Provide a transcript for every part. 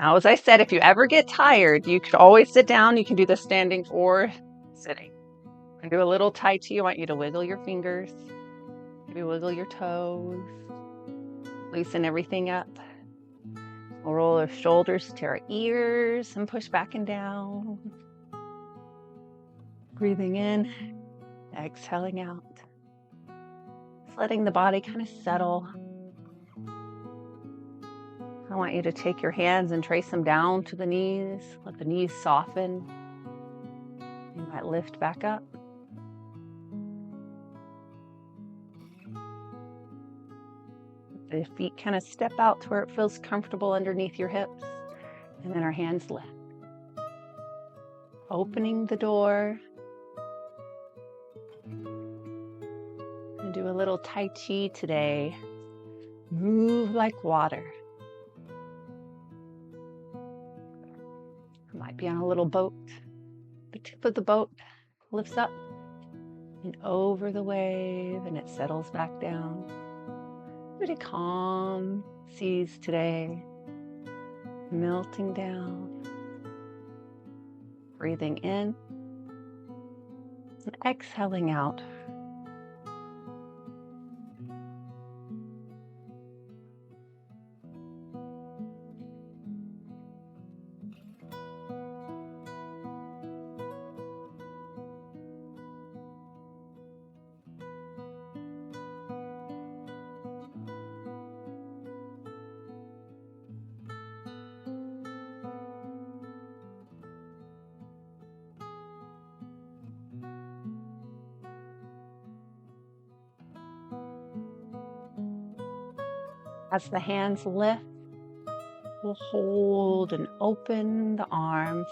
Now, as I said, if you ever get tired, you could always sit down. You can do the standing or sitting. And do a little Tai Chi. I want you to wiggle your fingers, maybe wiggle your toes, loosen everything up. We'll roll our shoulders to our ears and push back and down. Breathing in, exhaling out. Just letting the body kind of settle. I want you to take your hands and trace them down to the knees. Let the knees soften. You might lift back up. The feet kind of step out to where it feels comfortable underneath your hips. And then our hands lift. Opening the door. And do a little Tai Chi today. Move like water. You might be on a little boat. The tip of the boat lifts up and over the wave, and it settles back down. Pretty calm seas today, melting down. Breathing in and exhaling out. As the hands lift, we'll hold and open the arms,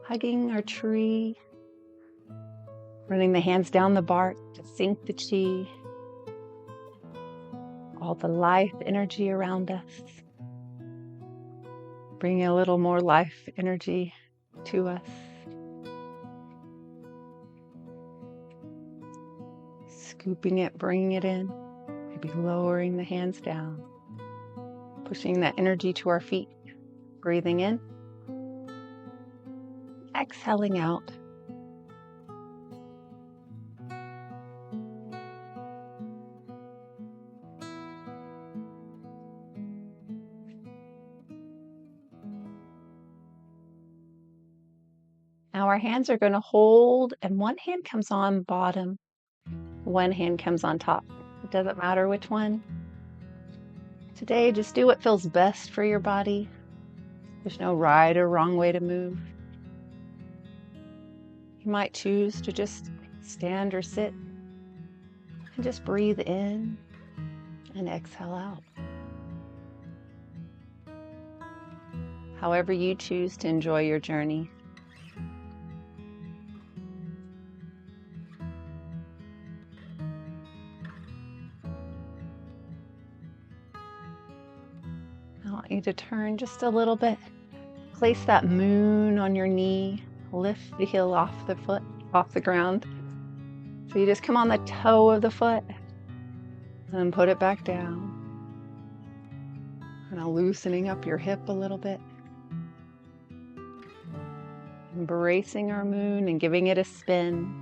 hugging our tree, running the hands down the bark to sink the chi, all the life energy around us, bringing a little more life energy to us. Scooping it, bringing it in, maybe lowering the hands down. Pushing that energy to our feet. Breathing in. Exhaling out. Now our hands are going to hold, and one hand comes on bottom, one hand comes on top. It doesn't matter which one. Today, just do what feels best for your body. There's no right or wrong way to move. You might choose to just stand or sit and just breathe in and exhale out. However you choose to enjoy your journey. I want you to turn just a little bit. Place that moon on your knee. Lift the heel off the foot, off the ground. So you just come on the toe of the foot and put it back down. Kind of loosening up your hip a little bit. Embracing our moon and giving it a spin.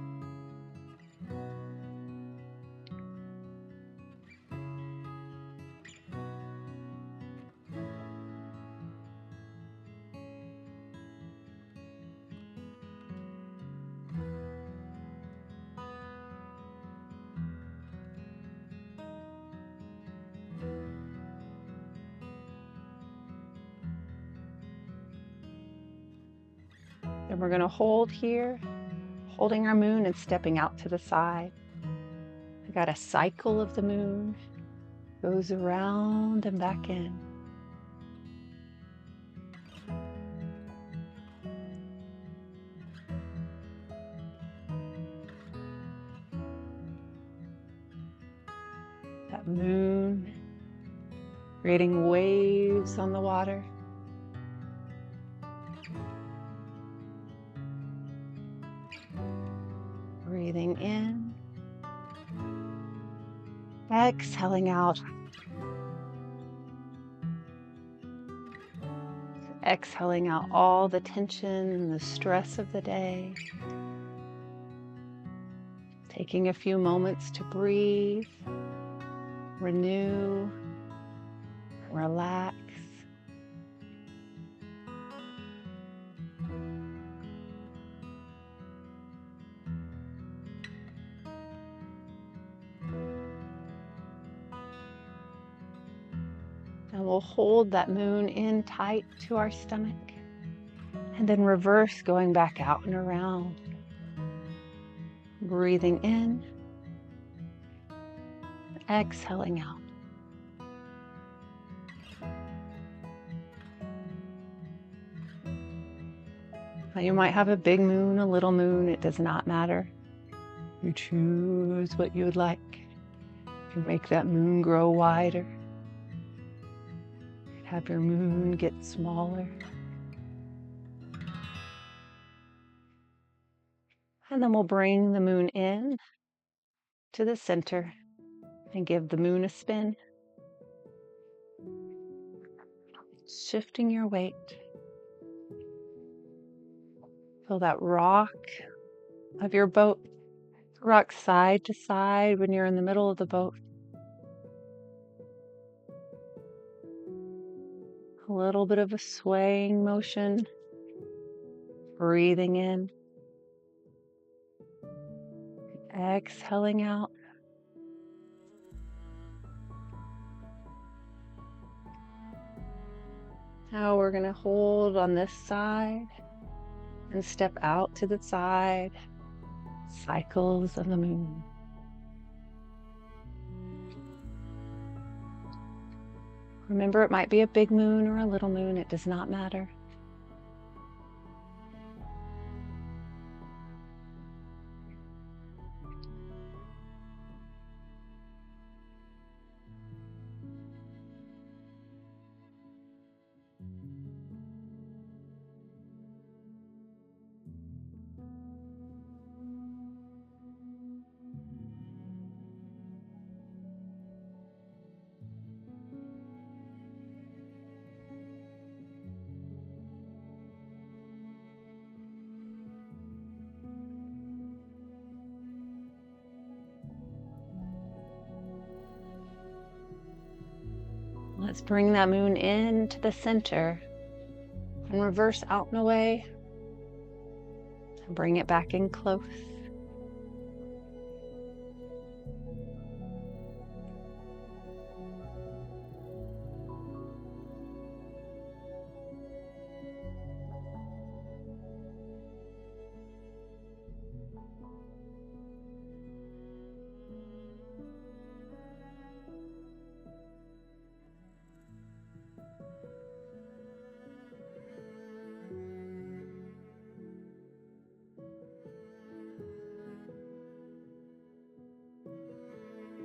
And we're going to hold here, holding our moon and stepping out to the side. I got a cycle of the moon, goes around and back in. That moon creating waves on the water. Breathing in, exhaling out. Exhaling out all the tension and the stress of the day. Taking a few moments to breathe, renew, relax. And we'll hold that moon in tight to our stomach. And then reverse, going back out and around. Breathing in, exhaling out. Now you might have a big moon, a little moon, it does not matter. You choose what you would like. You make that moon grow wider. Have your moon get smaller. And then we'll bring the moon in to the center and give the moon a spin. Shifting your weight. Feel that rock of your boat. Rock side to side when you're in the middle of the boat. A little bit of a swaying motion. Breathing in. Exhaling out. Now we're going to hold on this side and step out to the side. Cycles of the moon. Remember, it might be a big moon or a little moon. It does not matter. Let's bring that moon into the center and reverse out and away. And bring it back in close.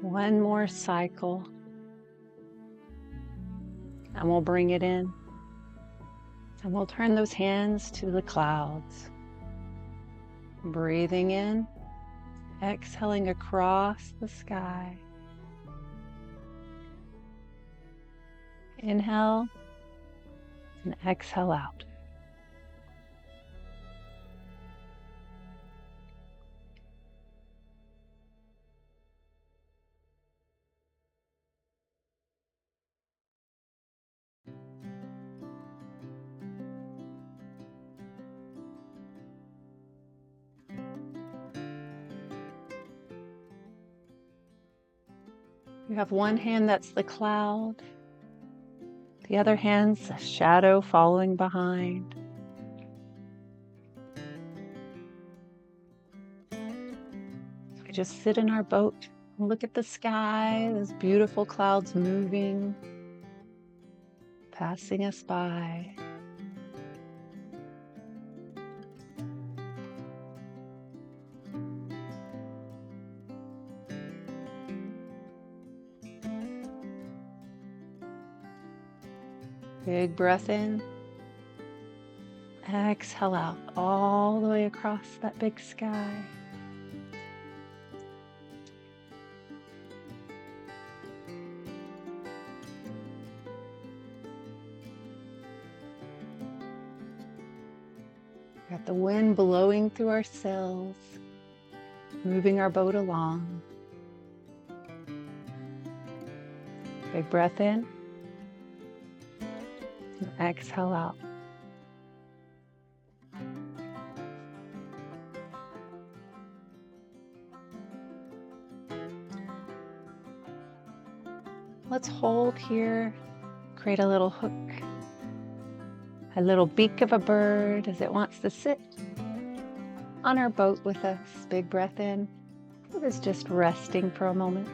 One more cycle. And we'll bring it in. And we'll turn those hands to the clouds. Breathing in, exhaling across the sky. Inhale and exhale out. You have one hand that's the cloud, the other hand's a shadow following behind. So we just sit in our boat and look at the sky, those beautiful clouds moving, passing us by. Big breath in. Exhale out all the way across that big sky. Got the wind blowing through our sails, moving our boat along. Big breath in. And exhale out. Let's hold here. Create a little hook. A little beak of a bird as it wants to sit on our boat with us. Big breath in. It is just resting for a moment.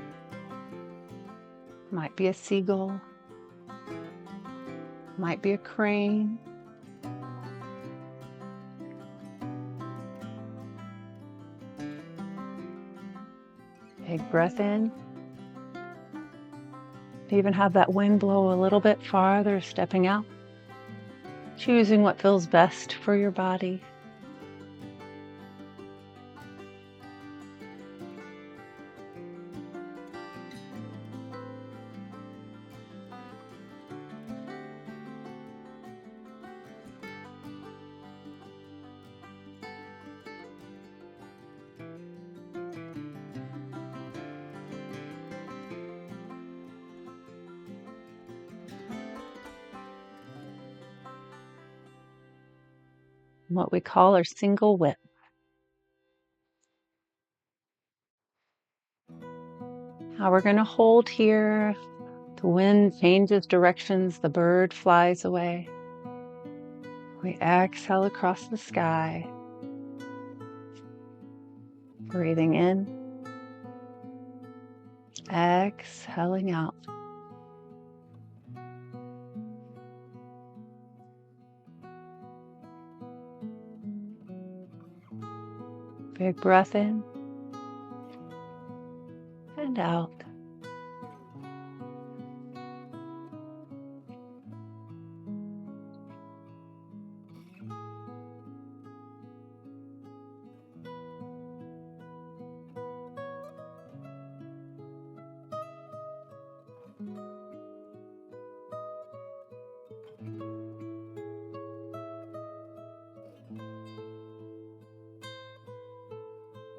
Might be a seagull. Might be a crane. Big breath in. Even have that wind blow a little bit farther, stepping out. Choosing what feels best for your body. What we call our single whip. Now we're going to hold here. The wind changes directions, the bird flies away. We exhale across the sky. Breathing in. Exhaling out. Big breath in and out.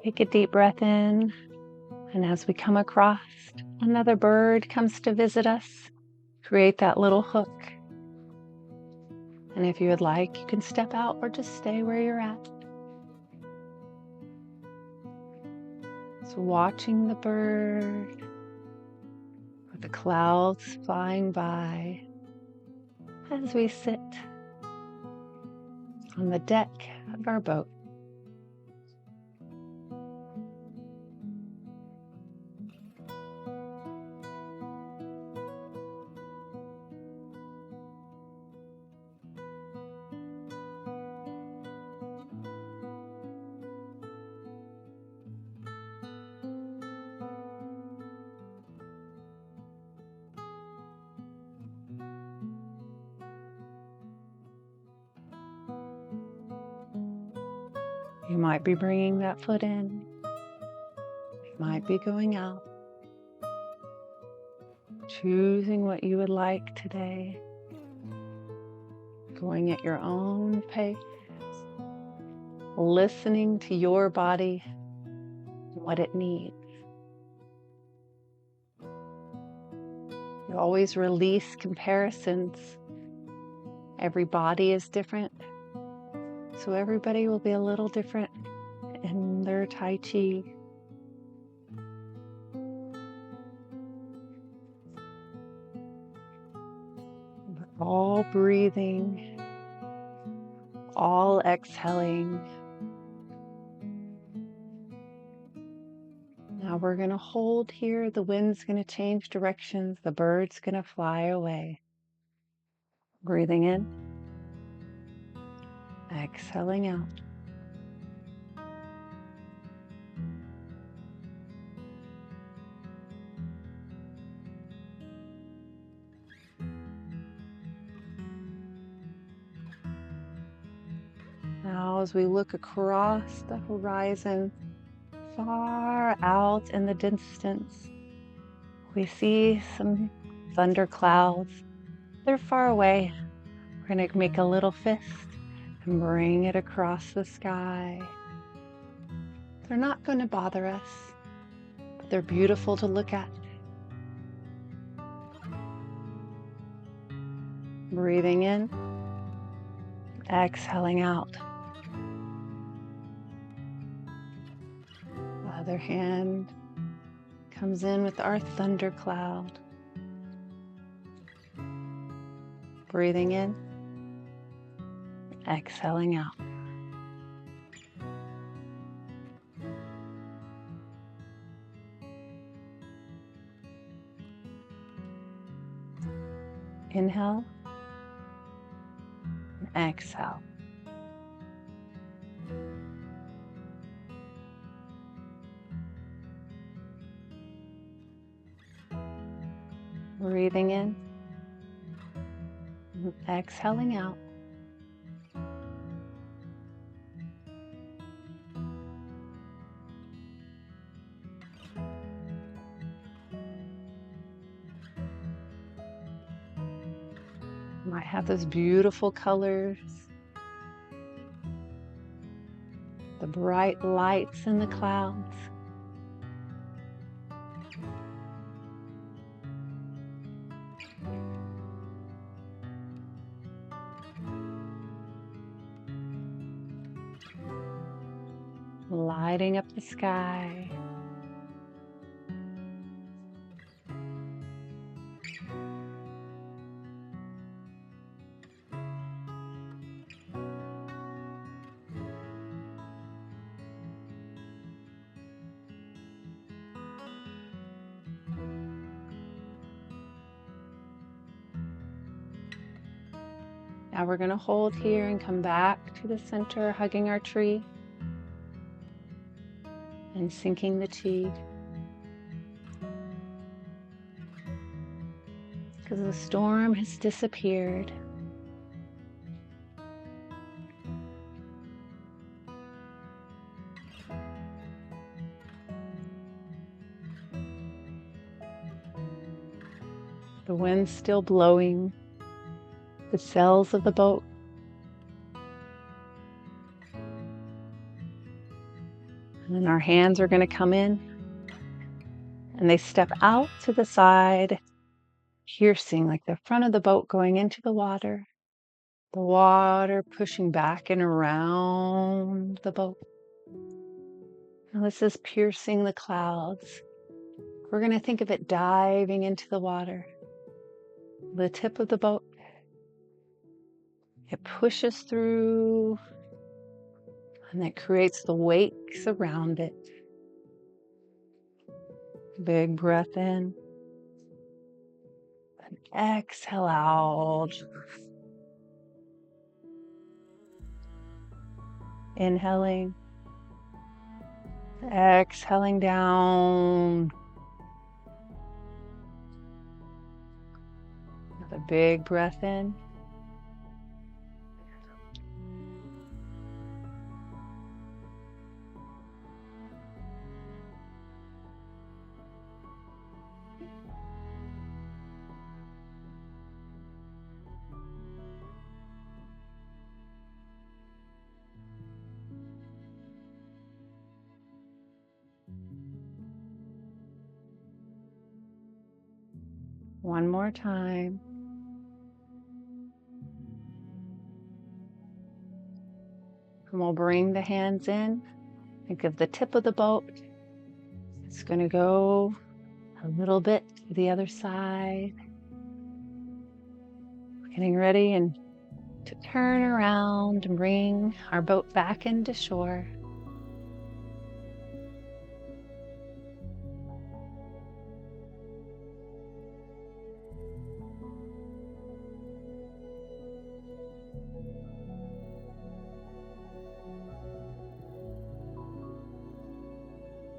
Take a deep breath in, and as we come across another bird comes to visit us, create that little hook. And if you would like, you can step out or just stay where you're at. So watching the bird with the clouds flying by as we sit on the deck of our boat. You might be bringing that foot in. You might be going out. Choosing what you would like today. Going at your own pace. Listening to your body and what it needs. You always release comparisons. Every body is different. So everybody will be a little different in their Tai Chi. We're all breathing, all exhaling. Now we're going to hold here. The wind's going to change directions. The bird's going to fly away. Breathing in, exhaling out. Now as we look across the horizon, far out in the distance, we see some thunder clouds. They're far away. We're going to make a little fist and bring it across the sky. They're not going to bother us, but they're beautiful to look at. Breathing in, exhaling out. The other hand comes in with our thundercloud. Breathing in, exhaling out. Inhale, and exhale. Breathing in, and exhaling out. Might have those beautiful colors, the bright lights in the clouds. Lighting up the sky. Now we're going to hold here and come back to the center, hugging our tree and sinking the chi. Because the storm has disappeared. The wind's still blowing the sails of the boat. And then our hands are going to come in and they step out to the side, piercing like the front of the boat going into the water pushing back and around the boat. Now this is piercing the clouds. We're going to think of it diving into the water. The tip of the boat, it pushes through and it creates the wakes around it. Big breath in and exhale out. Inhaling, exhaling down. Another big breath in. One more time. And we'll bring the hands in. Think of the tip of the boat. It's going to go a little bit to the other side. Getting ready and to turn around and bring our boat back into shore.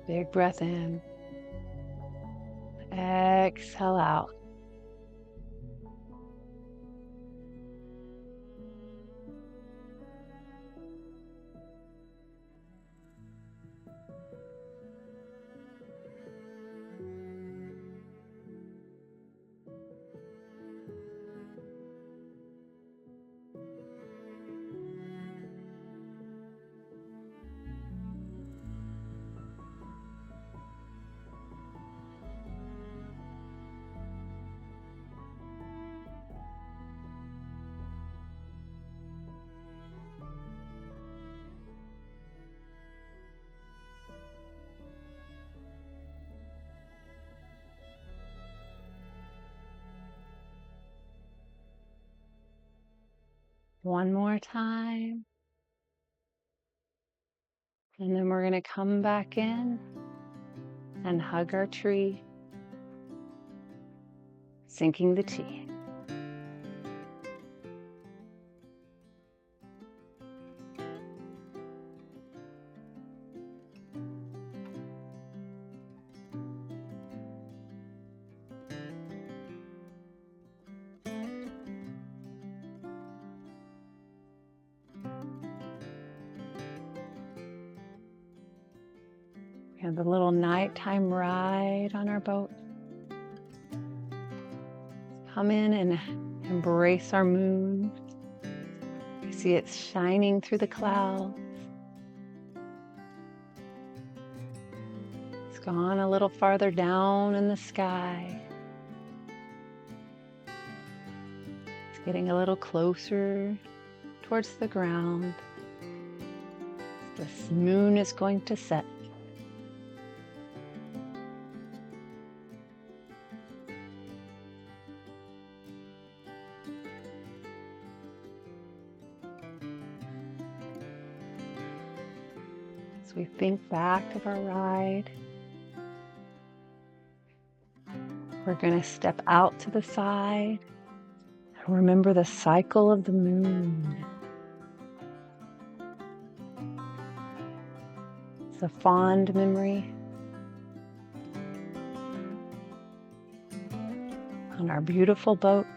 Big breath in. Exhale out. One more time. And then we're going to come back in and hug our tree, sinking the tea. We have the little nighttime ride on our boat. Come in and embrace our moon. You see it shining through the clouds. It's gone a little farther down in the sky. It's getting a little closer towards the ground. This moon is going to set. As we think back of our ride, we're going to step out to the side and remember the cycle of the moon. It's a fond memory on our beautiful boat.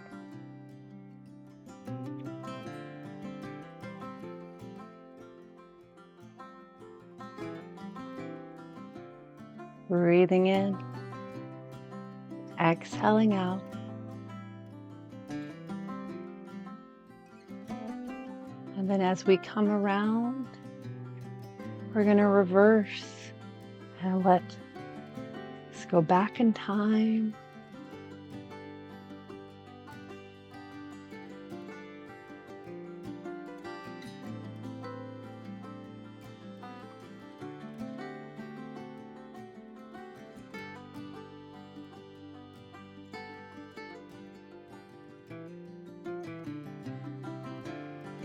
Breathing in, exhaling out. And then as we come around, we're going to reverse and let's go back in time.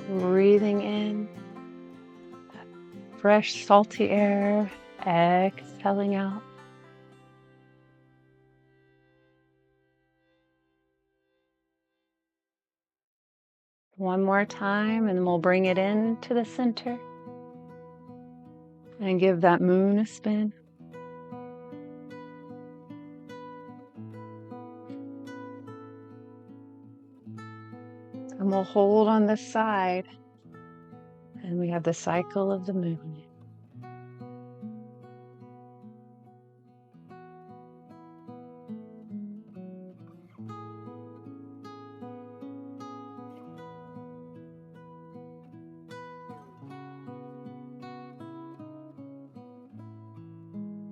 Breathing in fresh, salty air, exhaling out. One more time, and then we'll bring it into the center and give that moon a spin. And we'll hold on this side, and we have the cycle of the moon.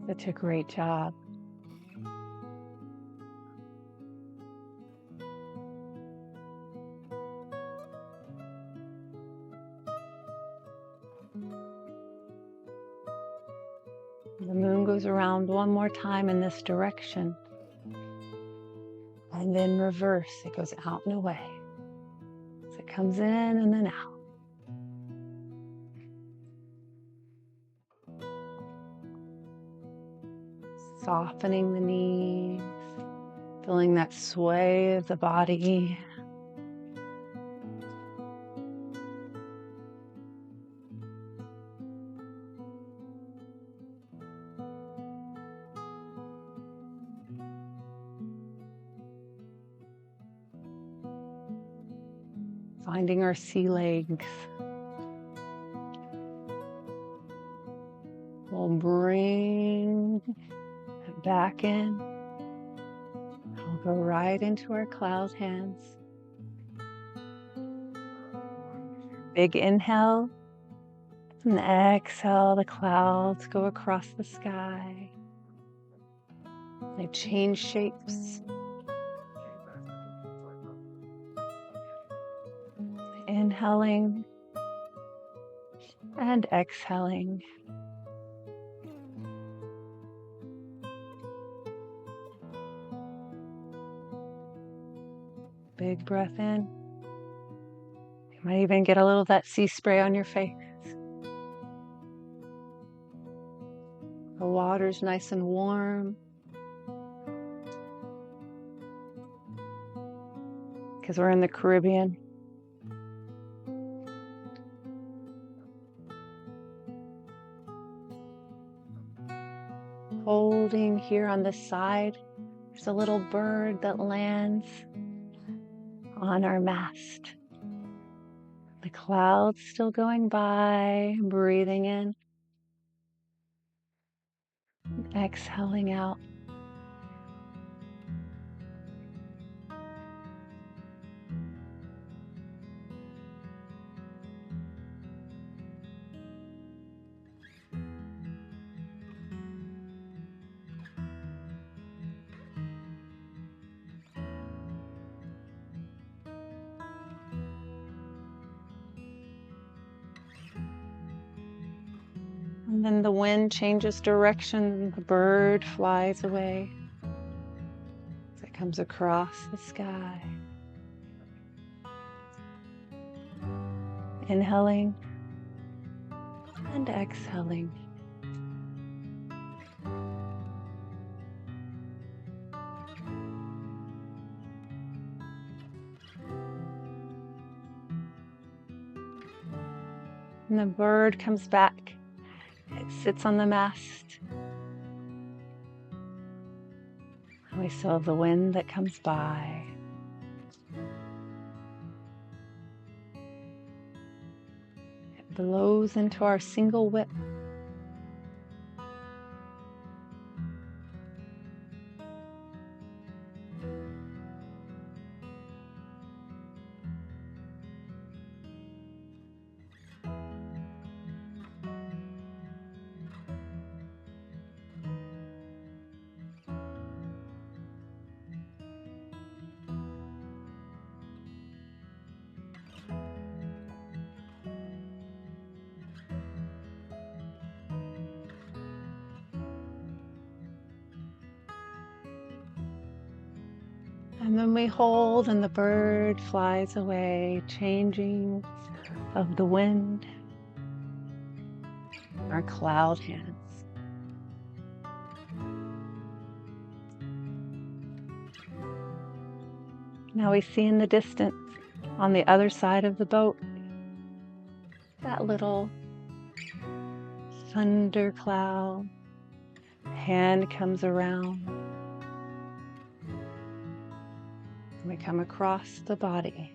Such a great job. The moon goes around one more time in this direction, and then reverse. It goes out and away. So it comes in and then out. Softening the knees, feeling that sway of the body. Finding our sea legs. We'll bring it back in. We'll go right into our cloud hands. Big inhale. And exhale, the clouds go across the sky. They change shapes. Inhaling and exhaling. Big breath in. Might even get a little of that sea spray on your face. The water's nice and warm because we're in the Caribbean. Holding here on the side, there's a little bird that lands on our mast. The clouds still going by, breathing in, exhaling out. And then the wind changes direction, the bird flies away as it comes across the sky. Inhaling and exhaling. And the bird comes back. It sits on the mast. And we still have the wind that comes by. It blows into our single whip. And then we hold and the bird flies away, changing of the wind, our cloud hands. Now we see in the distance, on the other side of the boat, that little thunder cloud. Hand comes around. And we come across the body.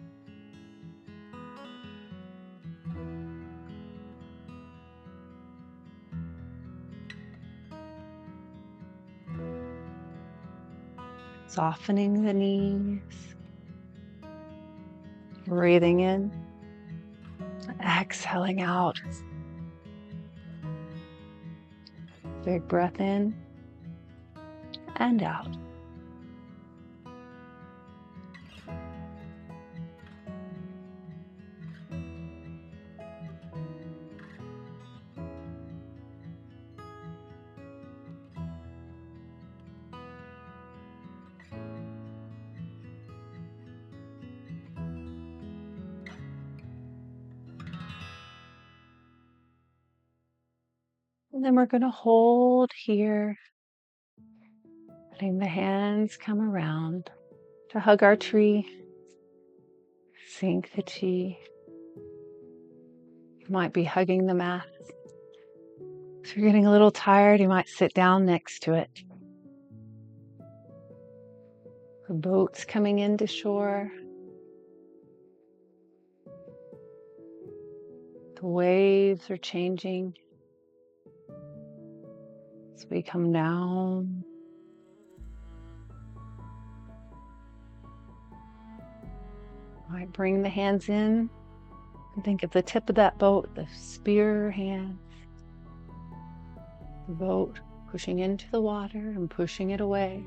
Softening the knees. Breathing in. Exhaling out. Big breath in and out. And then we're going to hold here, letting the hands come around to hug our tree, sink the chi. You might be hugging the mat. If you're getting a little tired, you might sit down next to it. The boat's coming into shore. The waves are changing as we come down. Might bring the hands in and think of the tip of that boat, the spear hands. The boat pushing into the water and pushing it away.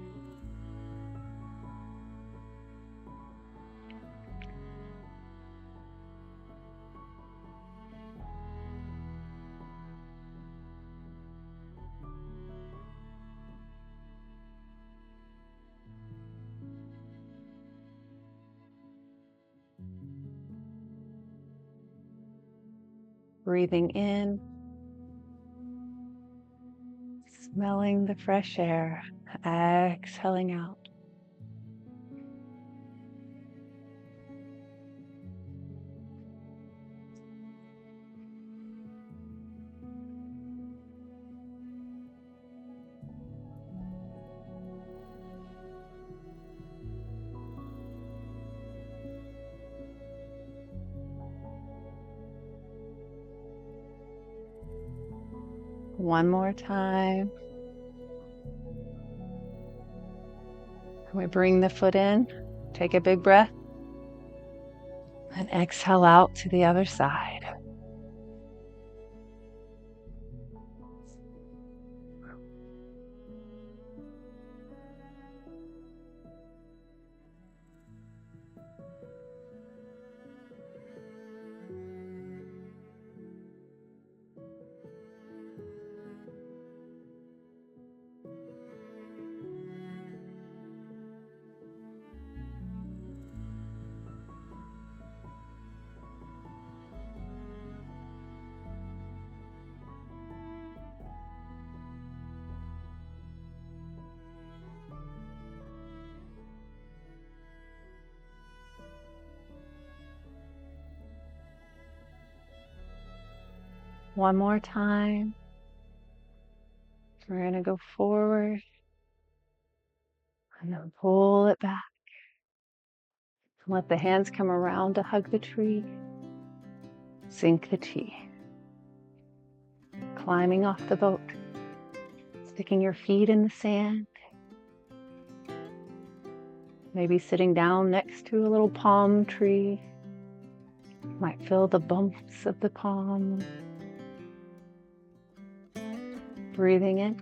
Breathing in, smelling the fresh air, exhaling out. One more time. We bring the foot in, take a big breath, and exhale out to the other side. One more time. We're going to go forward and then pull it back. Let the hands come around to hug the tree. Sink the tea. Climbing off the boat. Sticking your feet in the sand. Maybe sitting down next to a little palm tree. You might feel the bumps of the palm. Breathing in.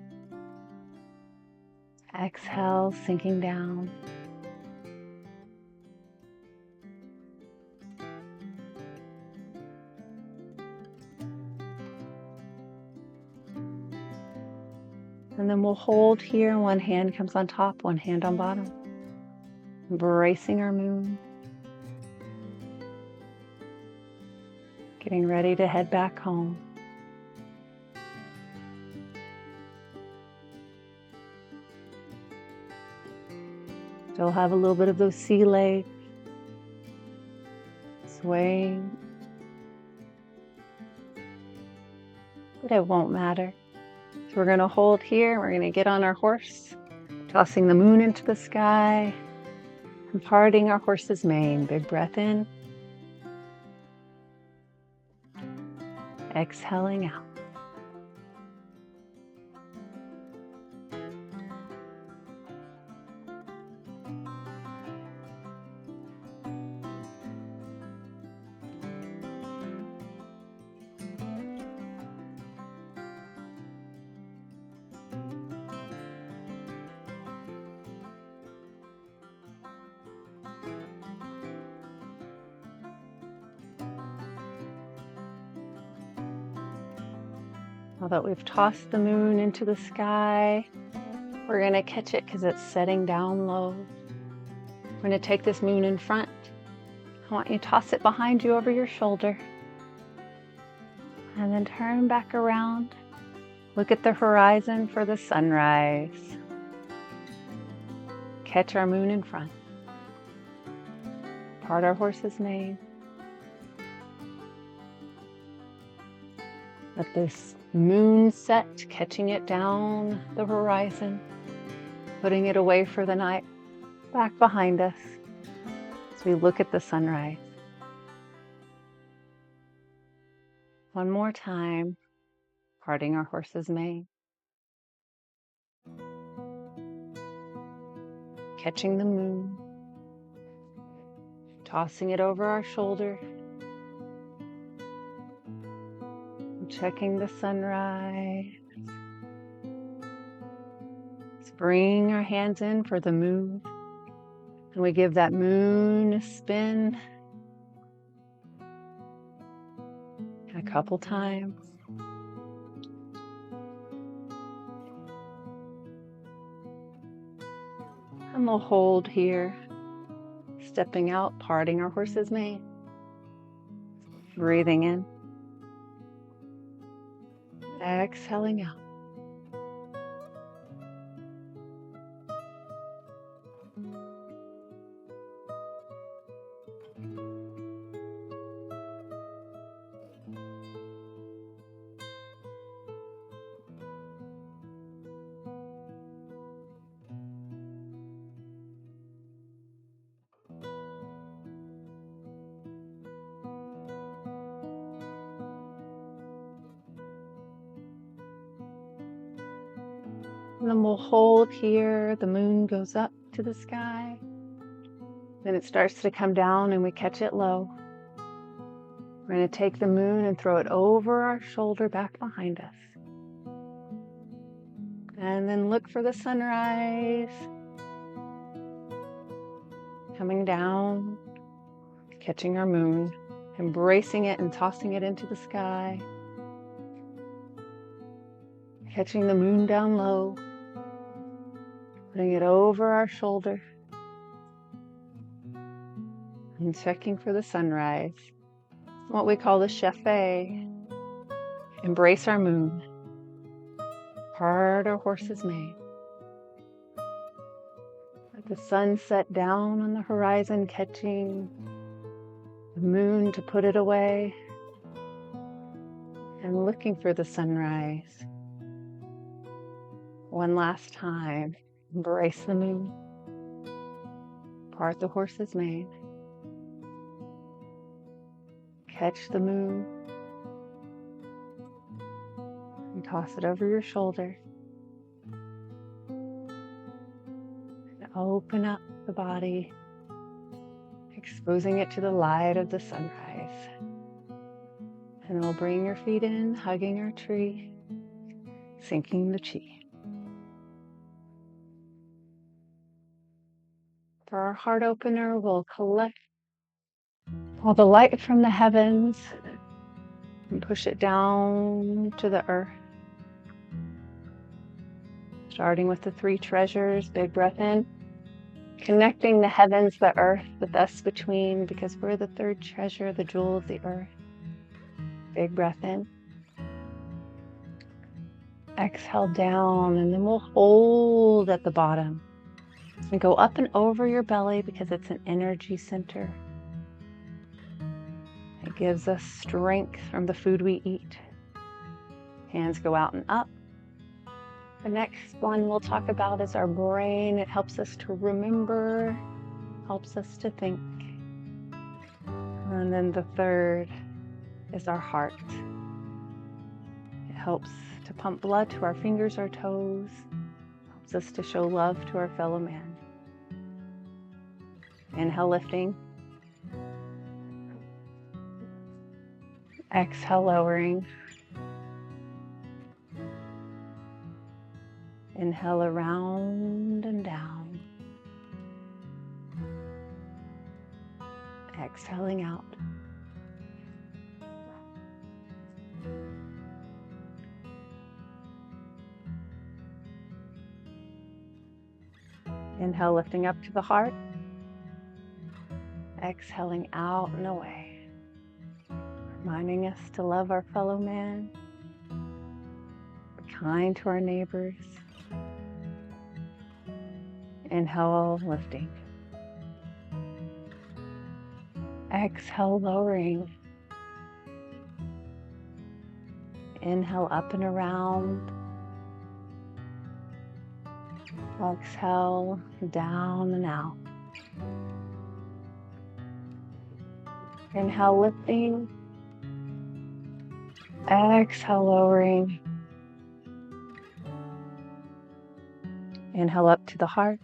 Exhale, sinking down. And then we'll hold here. One hand comes on top, one hand on bottom. Embracing our moon. Getting ready to head back home. Still have a little bit of those sea legs. Swaying. But it won't matter. So we're going to hold here. We're going to get on our horse, tossing the moon into the sky and parting our horse's mane. Big breath in. Exhaling out. Now that we've tossed the moon into the sky, we're going to catch it because it's setting down low. We're going to take this moon in front. I want you to toss it behind you over your shoulder. And then turn back around. Look at the horizon for the sunrise. Catch our moon in front. Part our horse's mane. Let this moon set, catching it down the horizon, putting it away for the night, back behind us as we look at the sunrise. One more time, parting our horse's mane. Catching the moon, tossing it over our shoulder. Checking the sunrise. Let's bring our hands in for the moon. And we give that moon a spin a couple times. And we'll hold here, stepping out, parting our horse's mane. Breathing in. Exhaling out. And then we'll hold here. The moon goes up to the sky. Then it starts to come down and we catch it low. We're going to take the moon and throw it over our shoulder back behind us. And then look for the sunrise. Coming down, catching our moon, embracing it and tossing it into the sky. Catching the moon down low. Putting it over our shoulder. And checking for the sunrise. What we call the chefe. Embrace our moon. Part our horse's mane. Let the sun set down on the horizon, catching the moon to put it away. And looking for the sunrise. One last time. Embrace the moon. Part the horse's mane. Catch the moon. And toss it over your shoulder. And open up the body, exposing it to the light of the sunrise. And we'll bring your feet in, hugging our tree, sinking the chi. For our heart opener, we'll collect all the light from the heavens and push it down to the earth. Starting with the three treasures, big breath in. Connecting the heavens, the earth, with us between, because we're the third treasure, the jewel of the earth. Big breath in. Exhale down, and then we'll hold at the bottom. And go up and over your belly because it's an energy center. It gives us strength from the food we eat. Hands go out and up. The next one we'll talk about is our brain. It helps us to remember, helps us to think. And then the third is our heart. It helps to pump blood to our fingers, our toes, helps us to show love to our fellow man. Inhale, lifting. Exhale, lowering. Inhale around and down. Exhaling out. Inhale, lifting up to the heart. Exhaling out and away. Reminding us to love our fellow man. Be kind to our neighbors. Inhale, lifting. Exhale, lowering. Inhale, up and around. Exhale, down and out. Inhale, lifting. Exhale, lowering. Inhale up to the heart.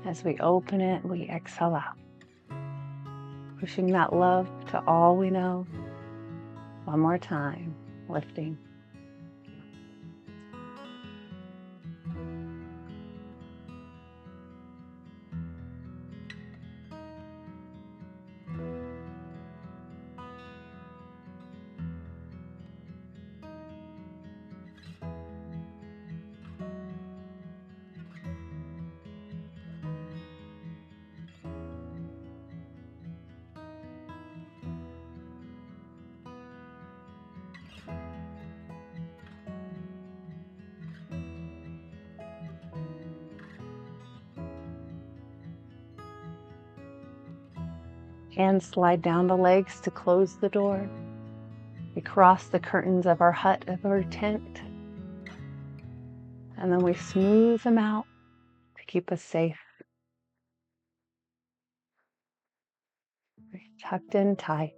As we open it, we exhale out. Pushing that love to all we know. One more time, lifting. Hands slide down the legs to close the door. We cross the curtains of our hut, of our tent, and then we smooth them out to keep us safe. We're tucked in tight.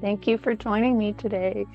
Thank you for joining me today.